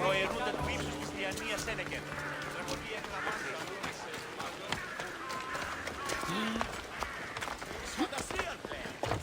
προαιρούνται του ύψους της διανοίας Σένεκεν. Τραγωδία εκκλαμάτια. Φαντασία, πλέον.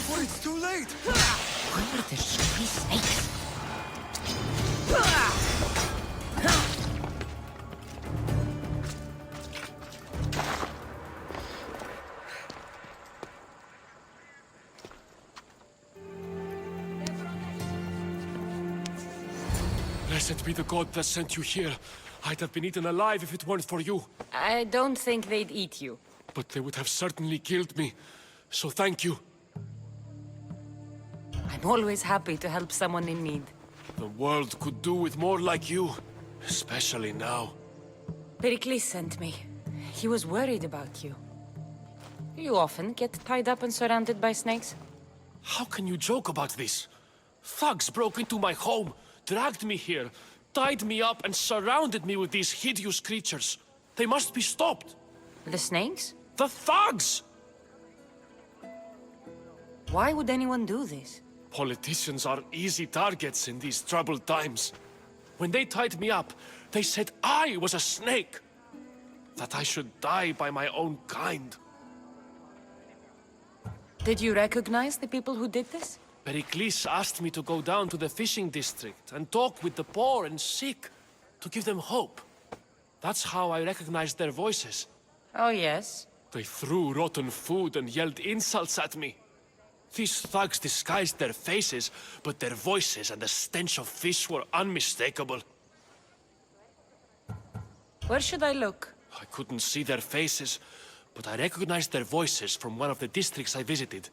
Before it's too late! Why are there so many snakes? Blessed be the god that sent you here. I'd have been eaten alive if it weren't for you. I don't think they'd eat you. But they would have certainly killed me. So thank you. I'm always happy to help someone in need. The world could do with more like you. Especially now. Perikles sent me. He was worried about you. You often get tied up and surrounded by snakes? How can you joke about this? Thugs broke into my home, dragged me here, tied me up and surrounded me with these hideous creatures. They must be stopped. The snakes? The thugs! Why would anyone do this? Politicians are easy targets in these troubled times. When they tied me up, they said I was a snake. That I should die by my own kind. Did you recognize the people who did this? Perikles asked me to go down to the fishing district and talk with the poor and sick, to give them hope. That's how I recognized their voices. Oh, yes? They threw rotten food and yelled insults at me. These thugs disguised their faces, but their voices and the stench of fish were unmistakable. Where should I look? I couldn't see their faces, but I recognized their voices from one of the districts I visited.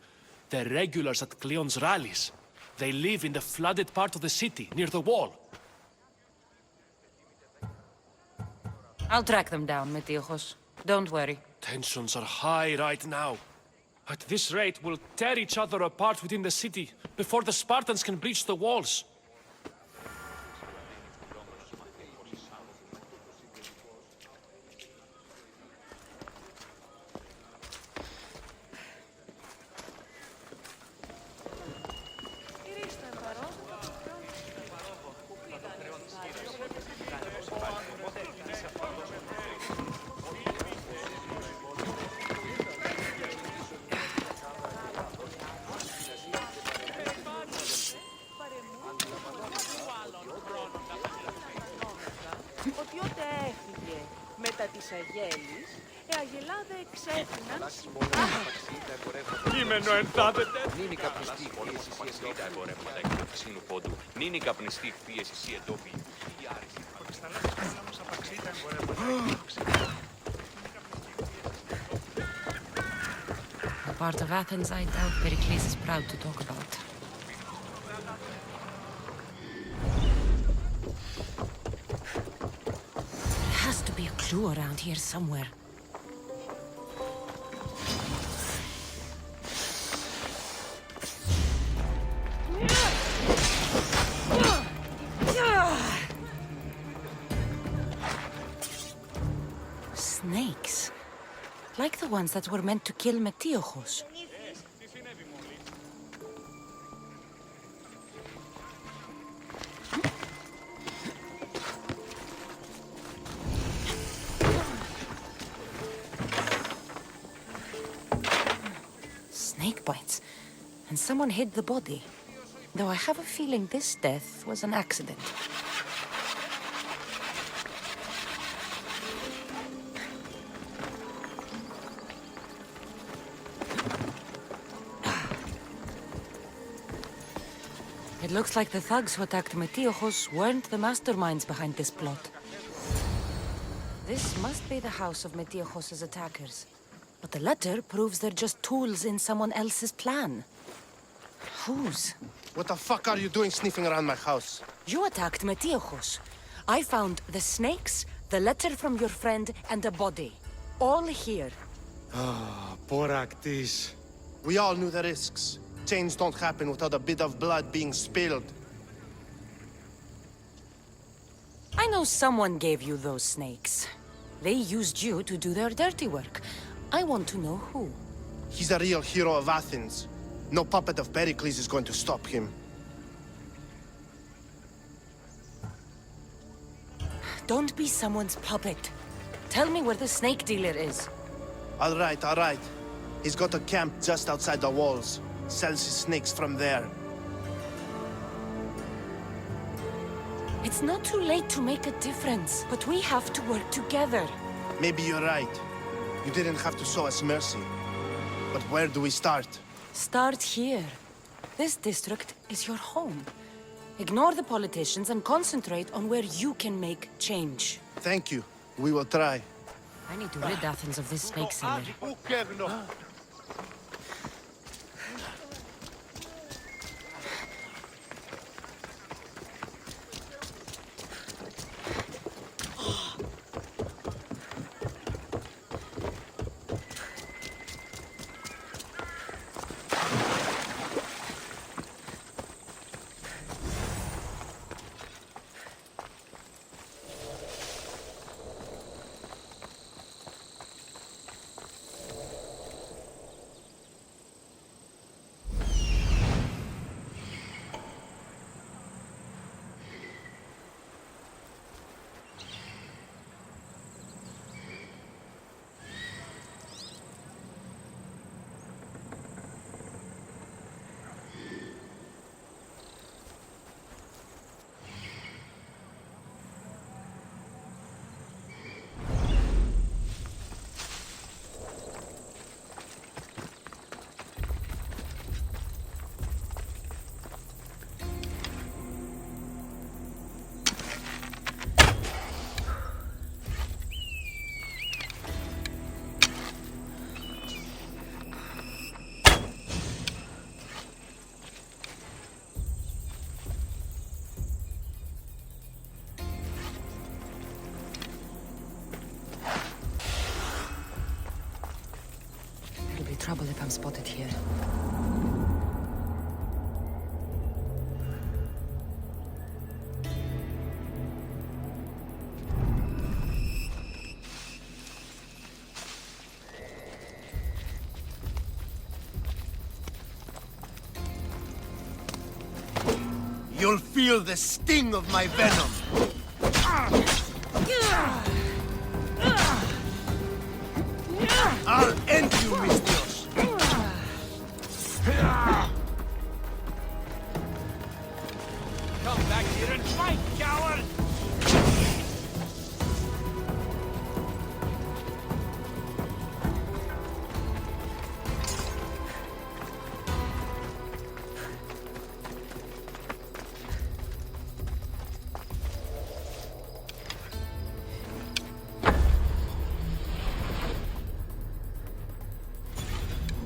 They're regulars at Cleon's rallies. They live in the flooded part of the city, near the wall. I'll track them down, Metiochos. Don't worry. Tensions are high right now. At this rate, we'll tear each other apart within the city, before the Spartans can breach the walls. Ότι ότε έφυγε μετά τις αγέλης, οι αγελάδε εξέφυγαν... Κείμενο ενθάδεται. Νίνη καπνιστή πίεση ή εντόπιου. Εμπορεύματα εκ του φυσίνου πόντου. Νίνη καπνιστή πίεση ή εντόπιου. A part of Athens I doubt Perikles is proud to talk about. clue around here somewhere. Snakes. Like the ones that were meant to kill Metiochos. Snake bites. And someone hid the body. Though I have a feeling this death was an accident. It looks like the thugs who attacked Metiochos weren't the masterminds behind this plot. This must be the house of Metiochos' attackers. But the letter proves they're just tools in someone else's plan. Whose? What the fuck are you doing sniffing around my house? You attacked Metiochos. I found the snakes, the letter from your friend, and a body. All here. Perikles. We all knew the risks. Change don't happen without a bit of blood being spilled. I know someone gave you those snakes. They used you to do their dirty work. I want to know who. He's a real hero of Athens. No puppet of Perikles is going to stop him. Don't be someone's puppet. Tell me where the snake dealer is. All right. He's got a camp just outside the walls. Sells his snakes from there. It's not too late to make a difference, but we have to work together. Maybe you're right. You didn't have to show us mercy. But where do we start? Start here. This district is your home. Ignore the politicians and concentrate on where you can make change. Thank you. We will try. I need to rid Athens of this snake seller. Trouble if I'm spotted here. You'll feel the sting of my venom. I'll end you, Mistios. Come back here and fight, coward!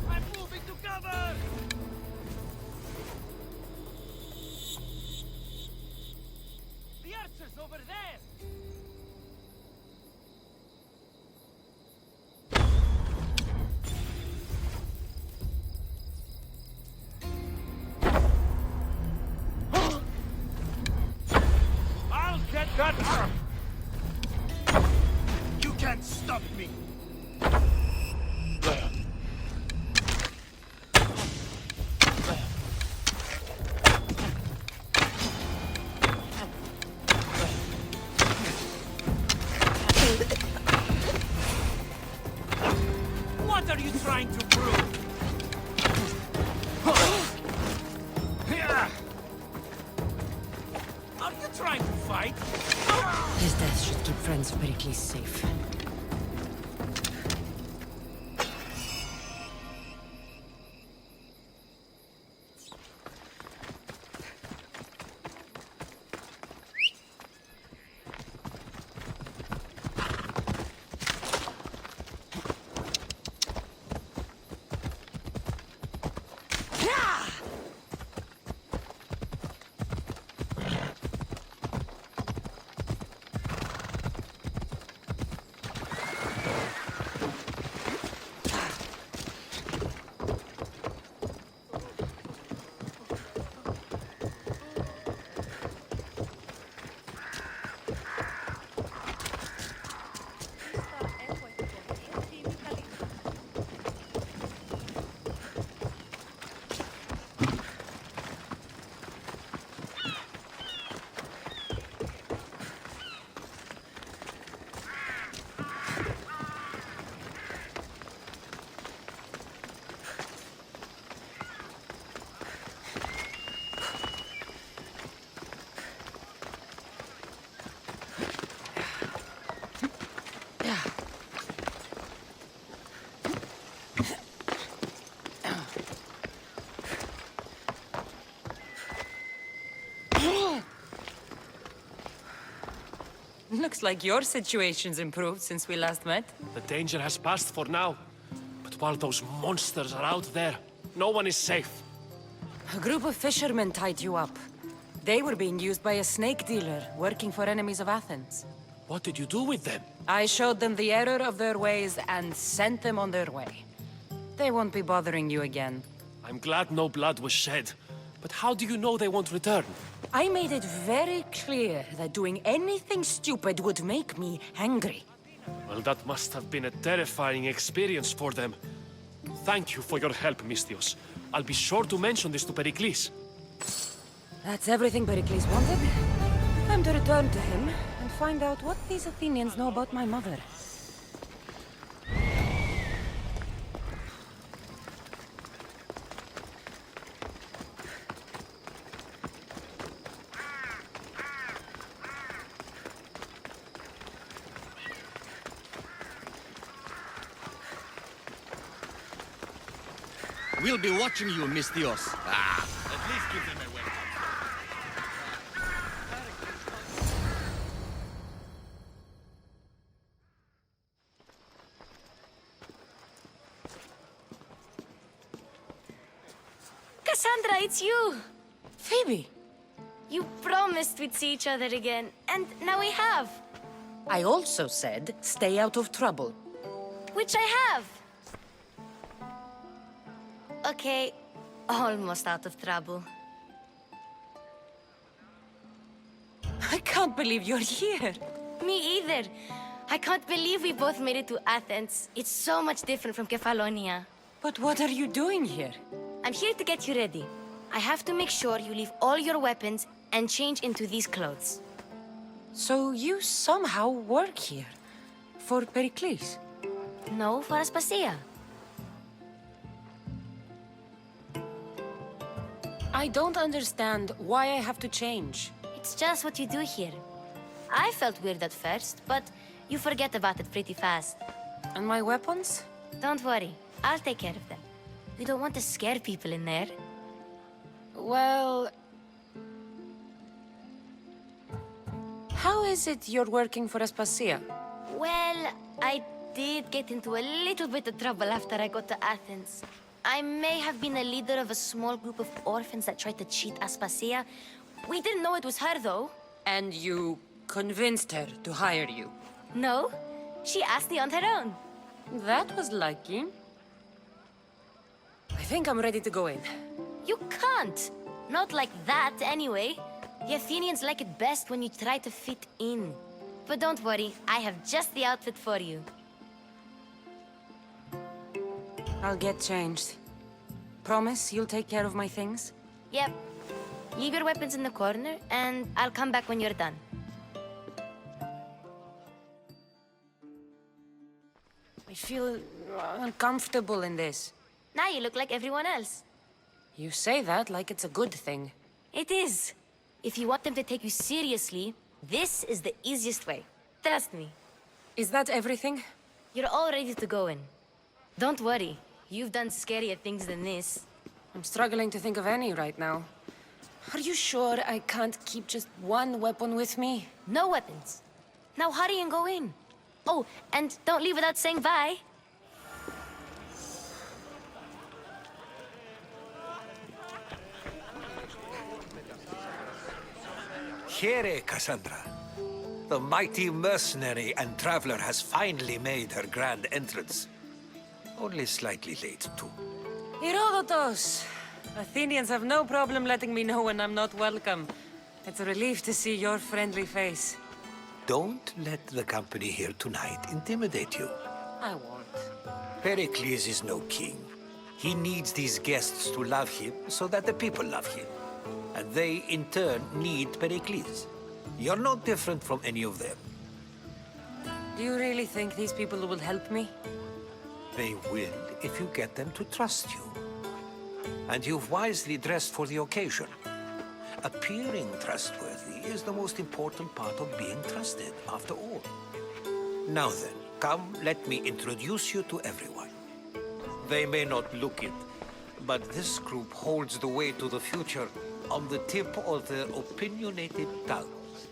I'm moving to cover! The archers over there! Cut! You can't stop me! What are you trying to prove? Are you trying to fight? His death should keep friends of Perikles safe. Looks like your situation's improved since we last met. The danger has passed for now. But while those monsters are out there, no one is safe. A group of fishermen tied you up. They were being used by a snake dealer working for enemies of Athens. What did you do with them? I showed them the error of their ways and sent them on their way. They won't be bothering you again. I'm glad no blood was shed. But how do you know they won't return? I made it very clear that doing anything stupid would make me angry. Well, that must have been a terrifying experience for them. Thank you for your help, Misthios. I'll be sure to mention this to Perikles. That's everything Perikles wanted. Time to return to him and find out what these Athenians know about my mother. We'll be watching you, Misthios. At least give them a welcome. Cassandra, it's you! Phoebe! You promised we'd see each other again, and now we have. I also said, stay out of trouble. Which I have. Okay, almost out of trouble. I can't believe you're here. Me either. I can't believe we both made it to Athens. It's so much different from Kefalonia. But what are you doing here? I'm here to get you ready. I have to make sure you leave all your weapons and change into these clothes. So you somehow work here? For Perikles? No, for Aspasia. I don't understand why I have to change. It's just what you do here. I felt weird at first, but you forget about it pretty fast. And my weapons? Don't worry, I'll take care of them. We don't want to scare people in there. Well... How is it you're working for Aspasia? Well, I did get into a little bit of trouble after I got to Athens. I may have been a leader of a small group of orphans that tried to cheat Aspasia. We didn't know it was her, though. And you convinced her to hire you? No, she asked me on her own. That was lucky. I think I'm ready to go in. You can't. Not like that, anyway. The Athenians like it best when you try to fit in. But don't worry, I have just the outfit for you. I'll get changed. Promise you'll take care of my things? Yep. Leave your weapons in the corner, and I'll come back when you're done. I feel uncomfortable in this. Now you look like everyone else. You say that like it's a good thing. It is. If you want them to take you seriously, this is the easiest way. Trust me. Is that everything? You're all ready to go in. Don't worry. You've done scarier things than this. I'm struggling to think of any right now. Are you sure I can't keep just one weapon with me? No weapons. Now hurry and go in. Oh, and don't leave without saying bye. Here, Cassandra. The mighty mercenary and traveler has finally made her grand entrance. Only slightly late, too. Herodotus! Athenians have no problem letting me know when I'm not welcome. It's a relief to see your friendly face. Don't let the company here tonight intimidate you. I won't. Perikles is no king. He needs these guests to love him so that the people love him. And they, in turn, need Perikles. You're no different from any of them. Do you really think these people will help me? They will if you get them to trust you. And you've wisely dressed for the occasion. Appearing trustworthy is the most important part of being trusted, after all. Now then, come, let me introduce you to everyone. They may not look it, but this group holds the way to the future on the tip of their opinionated tongues.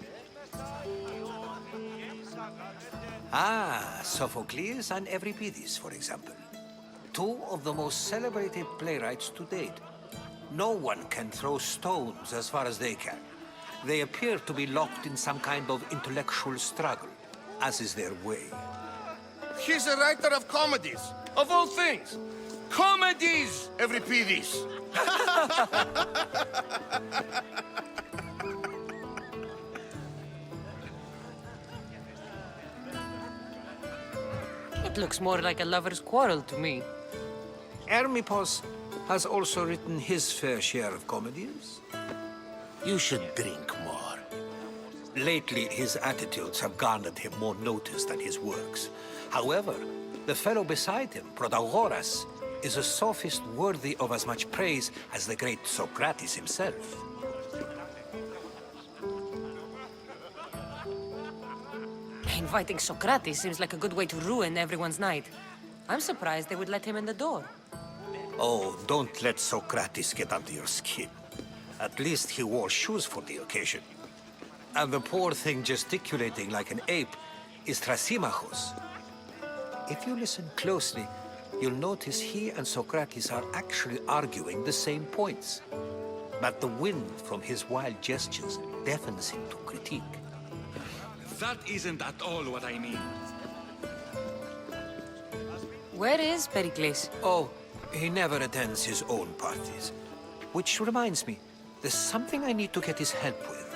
Ah, Sophocles and Euripides, for example. Two of the most celebrated playwrights to date. No one can throw stones as far as they can. They appear to be locked in some kind of intellectual struggle, as is their way. He's a writer of comedies, of all things. Comedies, Euripides. It looks more like a lover's quarrel to me. Hermippos has also written his fair share of comedies. You should drink more. Lately, his attitudes have garnered him more notice than his works. However, the fellow beside him, Protagoras, is a sophist worthy of as much praise as the great Socrates himself. Inviting Socrates seems like a good way to ruin everyone's night. I'm surprised they would let him in the door. Oh, don't let Socrates get under your skin. At least he wore shoes for the occasion. And the poor thing gesticulating like an ape is Thrasymachos. If you listen closely, you'll notice he and Socrates are actually arguing the same points. But the wind from his wild gestures deafens him to critique. That isn't at all what I mean. Where is Perikles? Oh, he never attends his own parties. Which reminds me, there's something I need to get his help with.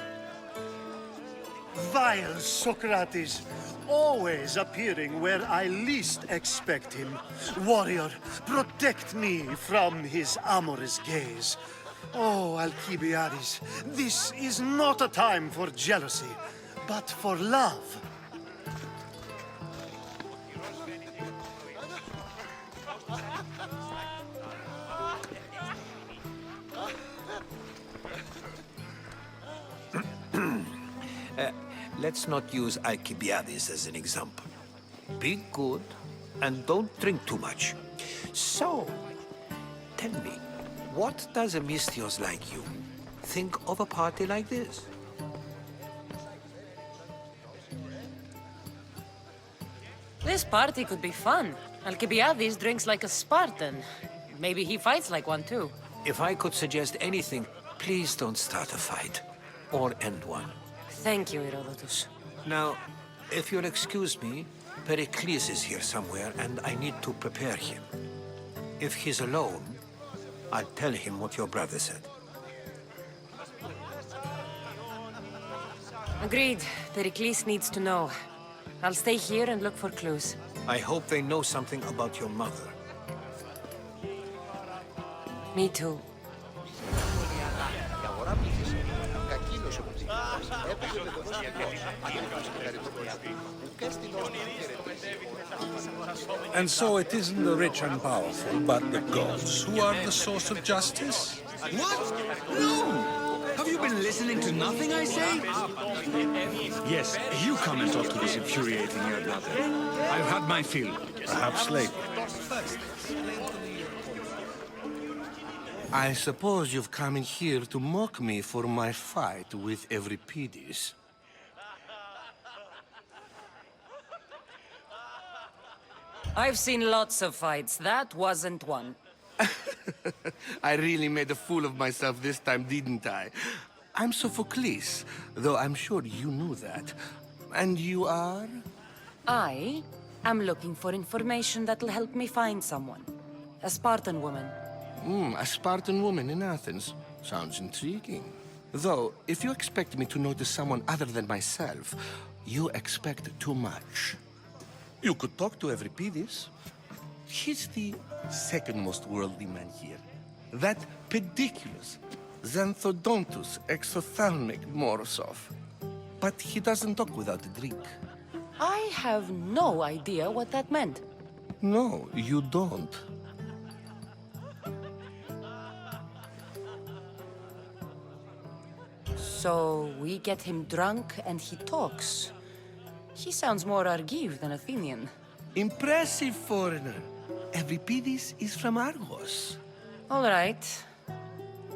Vile Socrates, always appearing where I least expect him. Warrior, protect me from his amorous gaze. Oh, Alcibiades, this is not a time for jealousy, but for love. Let's not use Alcibiades as an example. Be good, and don't drink too much. So, tell me, what does a Misthios like you think of a party like this? This party could be fun. Alcibiades drinks like a Spartan. Maybe he fights like one too. If I could suggest anything, please don't start a fight. Or end one. Thank you, Herodotus. Now, if you'll excuse me, Perikles is here somewhere, and I need to prepare him. If he's alone, I'll tell him what your brother said. Agreed. Perikles needs to know. I'll stay here and look for clues. I hope they know something about your mother. Me too. And so it isn't the rich and powerful, but the gods who are the source of justice? What? No! Have you been listening to nothing I say? Yes, you come and talk to this infuriating your brother. I've had my fill, perhaps later. I suppose you've come in here to mock me for my fight with Euripides. I've seen lots of fights. That wasn't one. I really made a fool of myself this time, didn't I? I'm Sophocles, though I'm sure you knew that. And you are? I am looking for information that'll help me find someone. A Spartan woman. A Spartan woman in Athens. Sounds intriguing. Though, if you expect me to notice someone other than myself, you expect too much. You could talk to Euripides. He's the second most worldly man here. That pediculous, xanthodontus exophthalmic Morosov. But he doesn't talk without a drink. I have no idea what that meant. No, you don't. So we get him drunk and he talks. He sounds more Argive than Athenian. Impressive, foreigner. Euripides is from Argos. All right.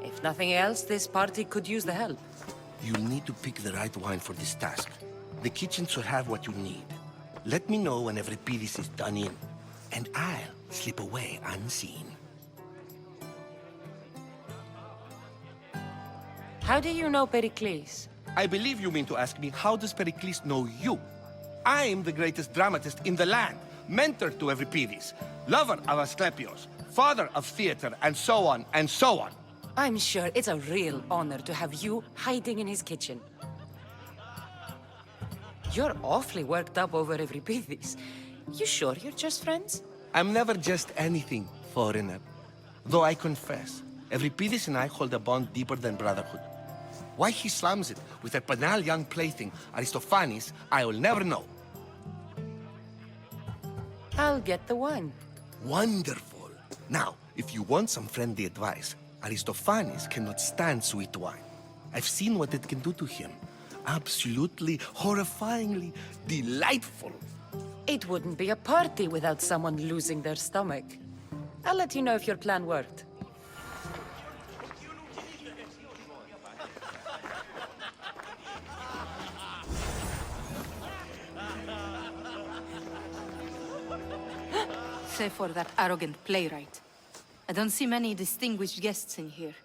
If nothing else, this party could use the help. You'll need to pick the right wine for this task. The kitchen should have what you need. Let me know when Euripides is done in, and I'll slip away unseen. How do you know Perikles? I believe you mean to ask me, how does Perikles know you? I'm the greatest dramatist in the land, mentor to Euripides, lover of Asclepios, father of theater, and so on, and so on. I'm sure it's a real honor to have you hiding in his kitchen. You're awfully worked up over Euripides. You sure you're just friends? I'm never just anything, foreigner. Though I confess, Euripides and I hold a bond deeper than brotherhood. Why he slams it with a banal young plaything, Aristophanes, I will never know. I'll get the wine. Wonderful. Now, if you want some friendly advice, Aristophanes cannot stand sweet wine. I've seen what it can do to him. Absolutely, horrifyingly delightful. It wouldn't be a party without someone losing their stomach. I'll let you know if your plan worked. Save for that arrogant playwright. I don't see many distinguished guests in here.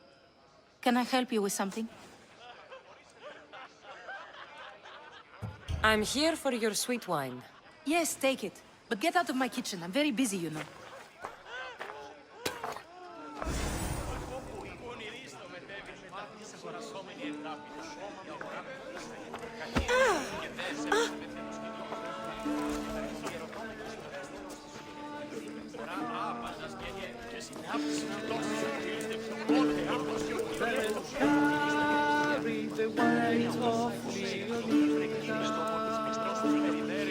Can I help you with something? I'm here for your sweet wine. Yes, take it. But get out of my kitchen. I'm very busy, you know.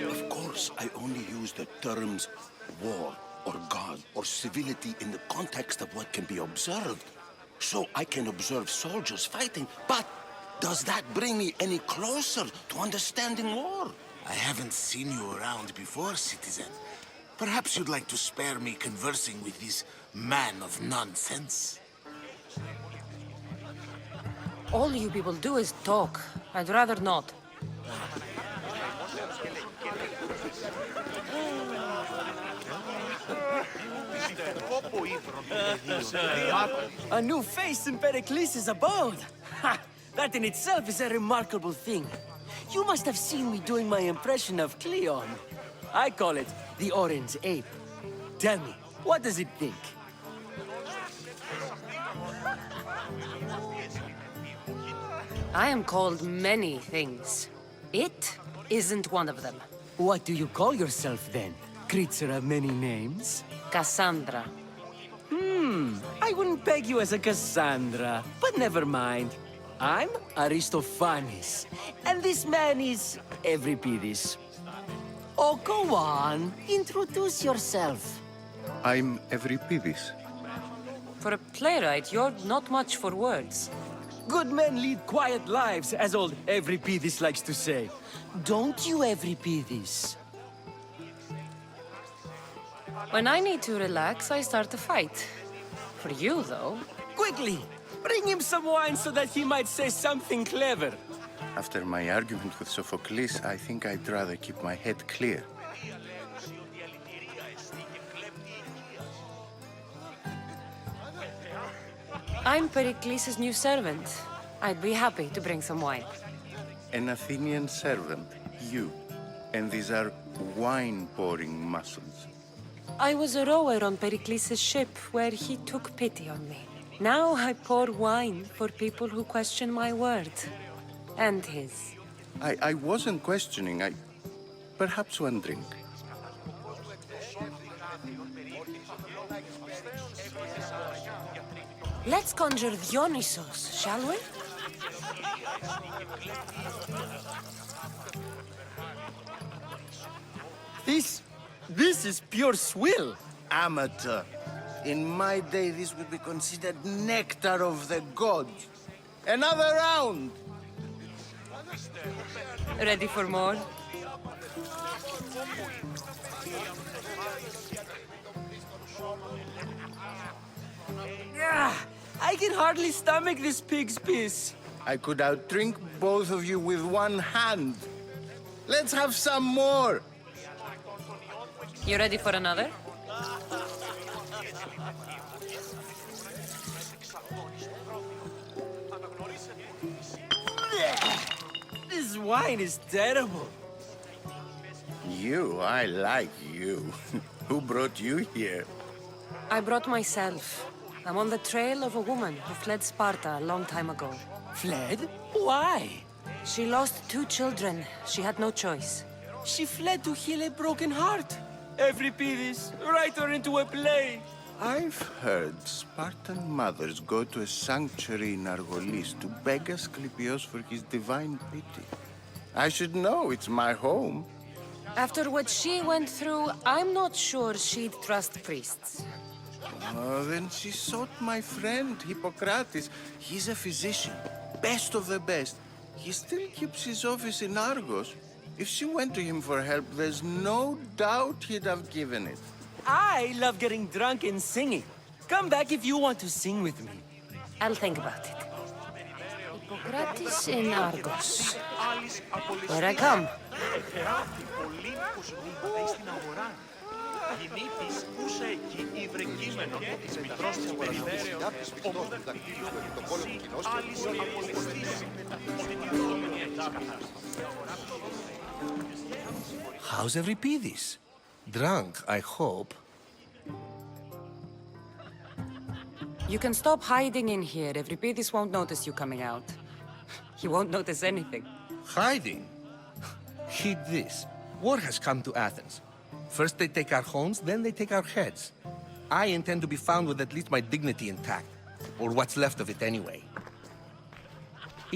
Of course, I only use the terms war or God or civility in the context of what can be observed. So I can observe soldiers fighting, but does that bring me any closer to understanding war? I haven't seen you around before, citizen. Perhaps you'd like to spare me conversing with this man of nonsense. All you people do is talk. I'd rather not. A new face in Perikles' abode! Ha! That in itself is a remarkable thing. You must have seen me doing my impression of Cleon. I call it the Orange Ape. Tell me, what does it think? I am called many things. It isn't one of them. What do you call yourself, then? Creature of many names? Cassandra. I wouldn't peg you as a Cassandra, but never mind. I'm Aristophanes, and this man is Euripides. Oh, go on. Introduce yourself. I'm Euripides. For a playwright, you're not much for words. Good men lead quiet lives, as old Euripides likes to say. Don't you, Euripides? When I need to relax, I start a fight. For you, though... Quickly! Bring him some wine so that he might say something clever. After my argument with Sophocles, I think I'd rather keep my head clear. I'm Perikles' new servant. I'd be happy to bring some wine. An Athenian servant, you. And these are wine-pouring muscles. I was a rower on Perikles' ship where he took pity on me. Now I pour wine for people who question my word. And his. I wasn't questioning. Perhaps one drink. Let's conjure Dionysos, shall we? This is pure swill. Amateur. In my day, this would be considered nectar of the gods. Another round! Ready for more? I can hardly stomach this pig's piss. I could outdrink both of you with one hand. Let's have some more! You ready for another? This wine is terrible. I like you. Who brought you here? I brought myself. I'm on the trail of a woman who fled Sparta a long time ago. Fled? Why? She lost 2 children. She had no choice. She fled to heal a broken heart. Euripides, write her into a play. I've heard Spartan mothers go to a sanctuary in Argolis to beg Asclepios for his divine pity. I should know, it's my home. After what she went through, I'm not sure she'd trust priests. Oh, then she sought my friend, Hippocrates. He's a physician, best of the best. He still keeps his office in Argos. If she went to him for help, there's no doubt he'd have given it. I love getting drunk and singing. Come back if you want to sing with me. I'll think about it. Hippocrates in Argos. Here I come. Νίκης πούσε εκεί υβρεκείμενο της μητρός της περιφέρειας, όπου άλλης απολυστής στην ειδόμενη της How's Euripides? Drunk, I hope. You can stop hiding in here. Euripides won't notice you coming out. He won't notice anything. Hiding? Heed this. War has come to Athens. First they take our homes, then they take our heads. I intend to be found with at least my dignity intact. Or what's left of it anyway.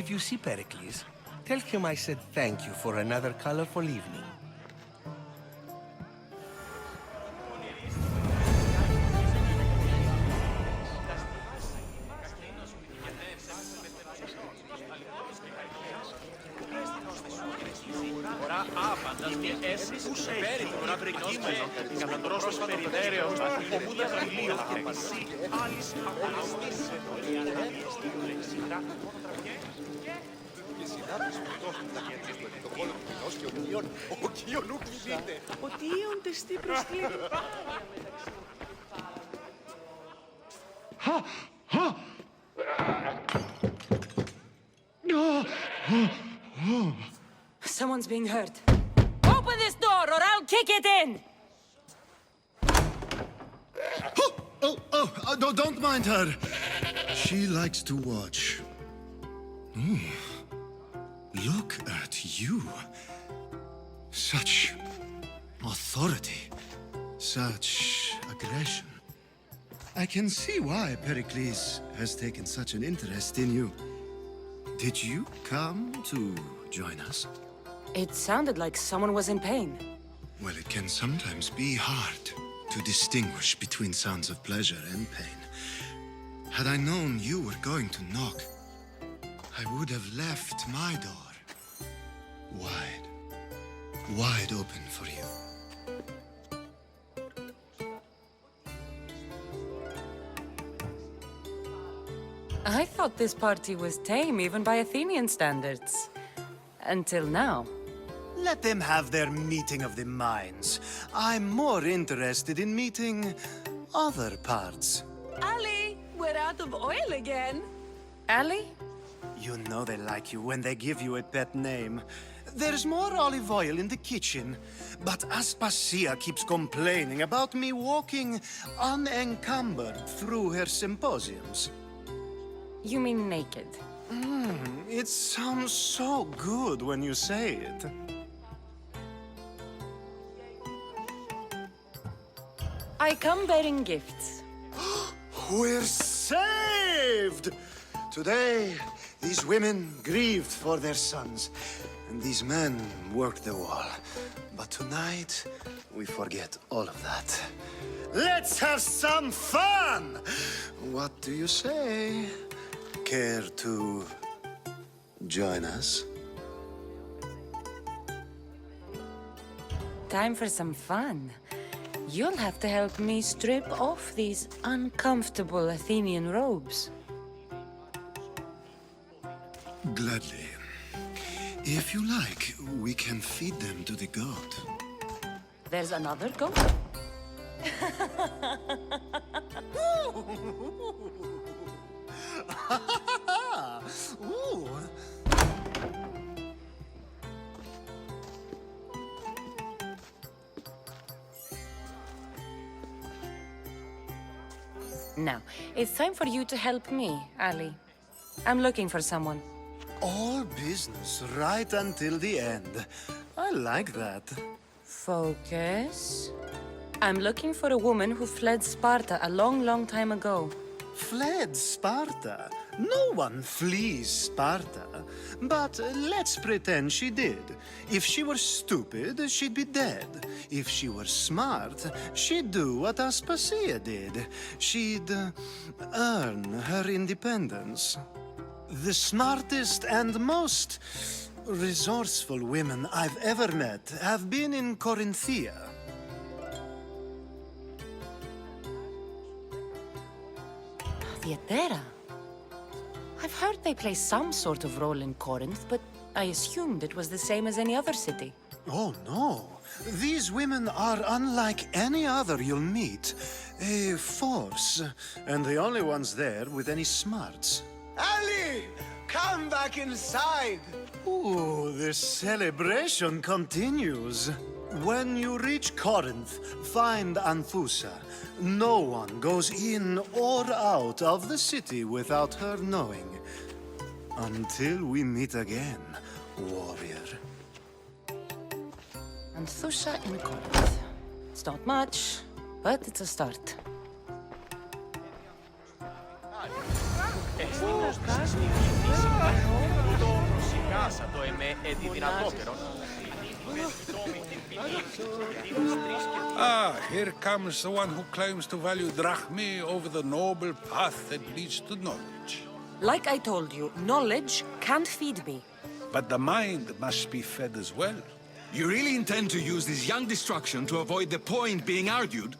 If you see Perikles, tell him I said thank you for another colorful evening. Ότι ίοντες τι προσκλεί. Someone's being hurt. Open this door or I'll kick it in! Don't mind her. She likes to watch. Look at you. Such authority. Such aggression. I can see why Perikles has taken such an interest in you. Did you come to join us? It sounded like someone was in pain. Well, it can sometimes be hard to distinguish between sounds of pleasure and pain. Had I known you were going to knock, I would have left my door wide open for you. I thought this party was tame, even by Athenian standards. Until now. Let them have their meeting of the minds. I'm more interested in meeting other parts. Ali, we're out of oil again. Ali? You know they like you when they give you a pet name. There's more olive oil in the kitchen, but Aspasia keeps complaining about me walking unencumbered through her symposiums. You mean naked? It sounds so good when you say it. I come bearing gifts. We're saved! Today, these women grieved for their sons, and these men worked the wall. But tonight, we forget all of that. Let's have some fun! What do you say? Care to join us? Time for some fun. You'll have to help me strip off these uncomfortable Athenian robes. Gladly. If you like, we can feed them to the goat. There's another goat? Ooh. Now, it's time for you to help me, Ali. I'm looking for someone. All business right until the end. I like that. Focus. I'm looking for a woman who fled Sparta a long time ago. Fled Sparta? No one flees Sparta. But let's pretend she did. If she were stupid, she'd be dead. If she were smart, she'd do what Aspasia did. She'd earn her independence. The smartest and most resourceful women I've ever met have been in Corinthia. Theatera? I've heard they play some sort of role in Corinth, but I assumed it was the same as any other city. Oh, no. These women are unlike any other you'll meet. A force, and the only ones there with any smarts. Ali! Come back inside! Ooh, the celebration continues. When you reach Corinth, find Anthusa. No one goes in or out of the city without her knowing. Until we meet again, warrior. Anthusa in Corinth. It's not much, but it's a start. Ah, here comes the one who claims to value drachmae over the noble path that leads to knowledge. Like I told you, knowledge can't feed me. But the mind must be fed as well. You really intend to use this young destruction to avoid the point being argued?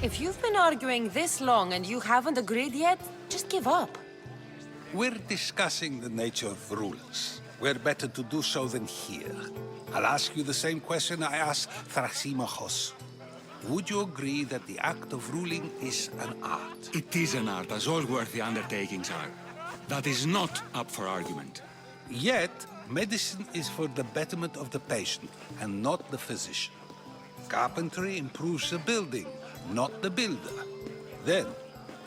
If you've been arguing this long and you haven't agreed yet, just give up. We're discussing the nature of rulers. Where better to do so than here? I'll ask you the same question I asked Thrasymachos. Would you agree that the act of ruling is an art? It is an art, as all worthy undertakings are. That is not up for argument. Yet, medicine is for the betterment of the patient and not the physician. Carpentry improves the building, not the builder. Then,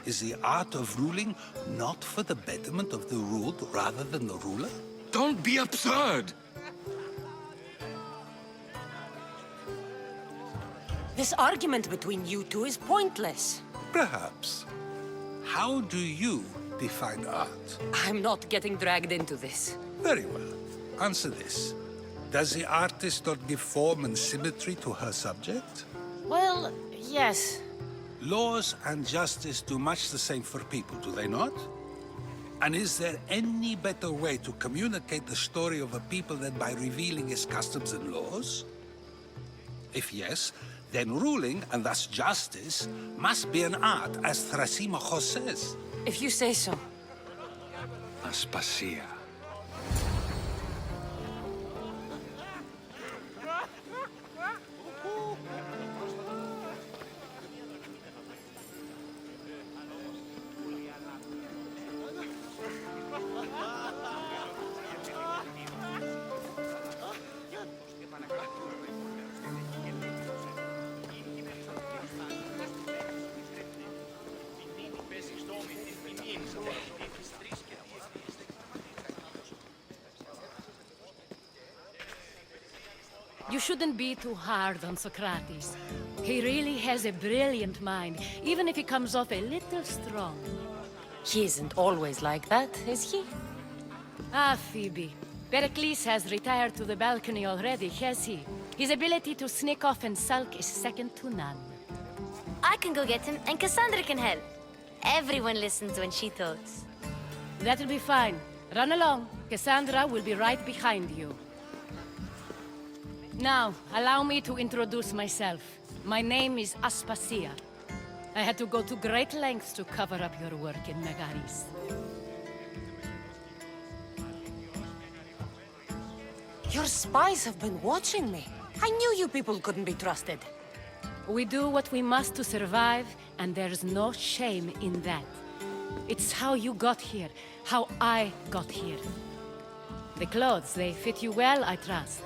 Is the art of ruling not for the betterment of the ruled rather than the ruler? Don't be absurd! This argument between you two is pointless. Perhaps. How do you define art? I'm not getting dragged into this. Very well. Answer this. Does the artist not give form and symmetry to her subject? Well, yes. Laws and justice do much the same for people, do they not? And is there any better way to communicate the story of a people than by revealing its customs and laws? If yes, then ruling, and thus justice, must be an art, as Thrasymachos says. If you say so. Aspasia. You shouldn't be too hard on Socrates. He really has a brilliant mind, even if he comes off a little strong. He isn't always like that, is he? Ah, Phoebe. Perikles has retired to the balcony already, has he? His ability to sneak off and sulk is second to none. I can go get him, and Cassandra can help. Everyone listens when she talks. That'll be fine. Run along. Cassandra will be right behind you. Now, allow me to introduce myself. My name is Aspasia. I had to go to great lengths to cover up your work in Megaris. Your spies have been watching me. I knew you people couldn't be trusted. We do what we must to survive, and there's no shame in that. It's how you got here, how I got here. The clothes, they fit you well, I trust.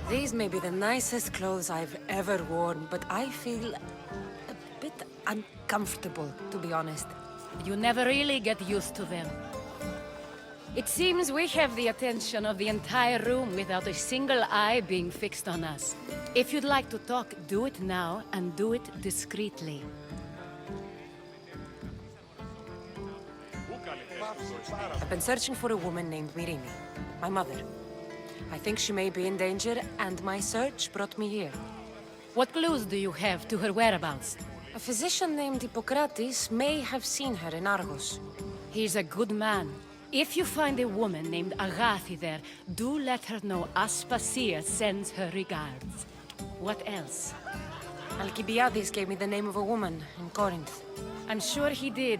These may be the nicest clothes I've ever worn, but I feel a bit uncomfortable, to be honest. You never really get used to them. It seems we have the attention of the entire room without a single eye being fixed on us. If you'd like to talk, do it now, and do it discreetly. I've been searching for a woman named Myrine, my mother. I think she may be in danger, and my search brought me here. What clues do you have to her whereabouts? A physician named Hippocrates may have seen her in Argos. He's a good man. If you find a woman named Agathi there, do let her know Aspasia sends her regards. What else? Alcibiades gave me the name of a woman in Corinth. I'm sure he did.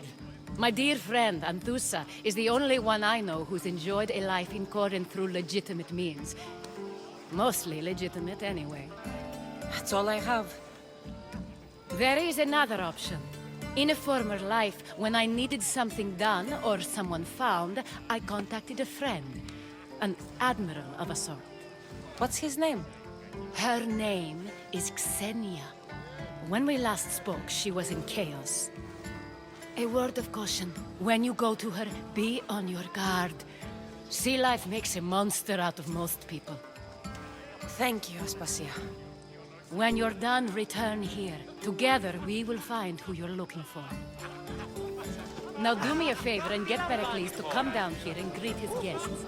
My dear friend, Anthusa, is the only one I know who's enjoyed a life in Corinth through legitimate means. Mostly legitimate, anyway. That's all I have. There is another option. In a former life, when I needed something done or someone found, I contacted a friend. An admiral of a sort. What's his name? Her name is Xenia. When we last spoke, she was in chaos. A word of caution. When you go to her, be on your guard. Sea life makes a monster out of most people. Thank you, Aspasia. When you're done, return here. Together, we will find who you're looking for. Now do me a favor and get Perikles to come down here and greet his guests.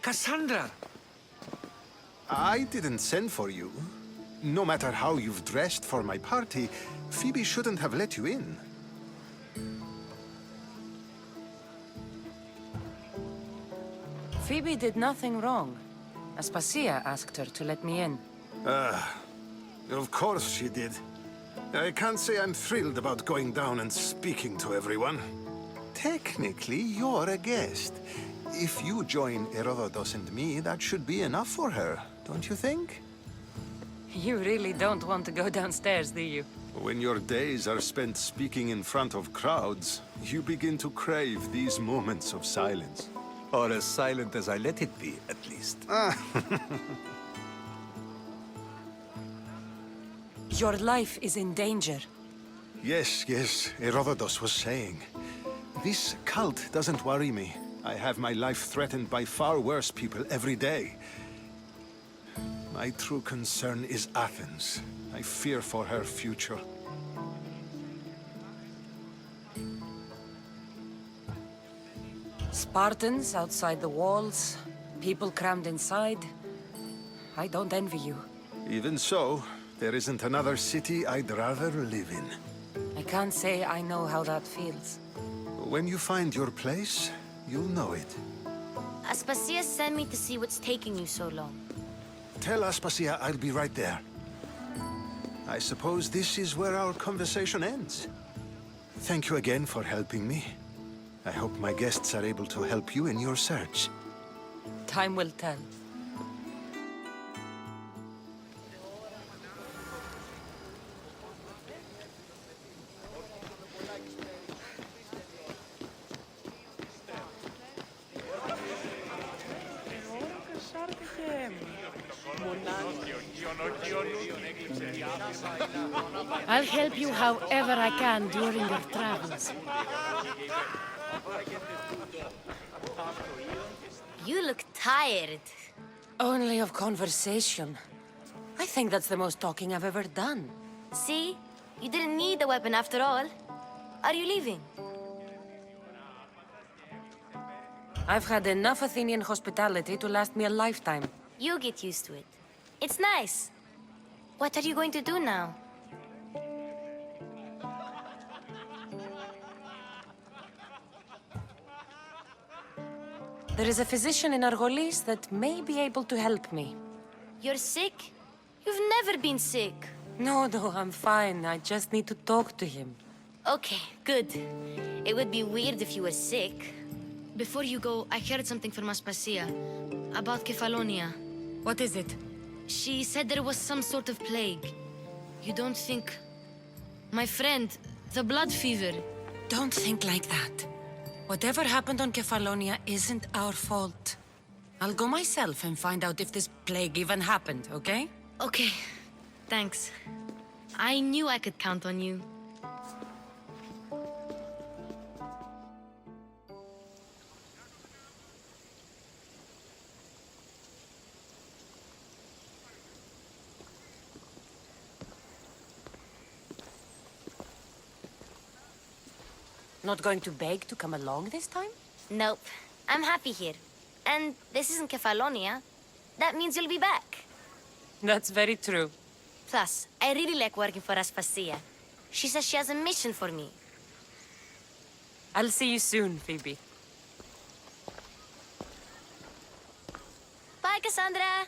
Cassandra! I didn't send for you. No matter how you've dressed for my party, Phoebe shouldn't have let you in. Phoebe did nothing wrong. Aspasia asked her to let me in. Of course she did. I can't say I'm thrilled about going down and speaking to everyone. Technically, you're a guest. If you join Herodotus and me, that should be enough for her, don't you think? You really don't want to go downstairs, do you? When your days are spent speaking in front of crowds, you begin to crave these moments of silence. Or as silent as I let it be, at least. Your life is in danger. Yes, Herodotus was saying. This cult doesn't worry me. I have my life threatened by far worse people every day. My true concern is Athens. I fear for her future. Spartans outside the walls, people crammed inside. I don't envy you. Even so, there isn't another city I'd rather live in. I can't say I know how that feels. When you find your place, you'll know it. Aspasia sent me to see what's taking you so long. Tell Aspasia I'll be right there. I suppose this is where our conversation ends. Thank you again for helping me. I hope my guests are able to help you in your search. Time will tell. I'll help you however I can during your travels. You look tired. Only of conversation. I think that's the most talking I've ever done. See? You didn't need the weapon after all. Are you leaving? I've had enough Athenian hospitality to last me a lifetime. You'll get used to it. It's nice. What are you going to do now? There is a physician in Argolis that may be able to help me. You're sick? You've never been sick. No, I'm fine. I just need to talk to him. Okay, good. It would be weird if you were sick. Before you go, I heard something from Aspasia about Kefalonia. What is it? She said there was some sort of plague. You don't think... My friend, the blood fever. Don't think like that. Whatever happened on Kefalonia isn't our fault. I'll go myself and find out if this plague even happened, okay? Okay, thanks. I knew I could count on you. Not going to beg to come along this time? Nope. I'm happy here. And this isn't Kefalonia. That means you'll be back. That's very true. Plus, I really like working for Aspasia. She says she has a mission for me. I'll see you soon, Phoebe. Bye, Cassandra!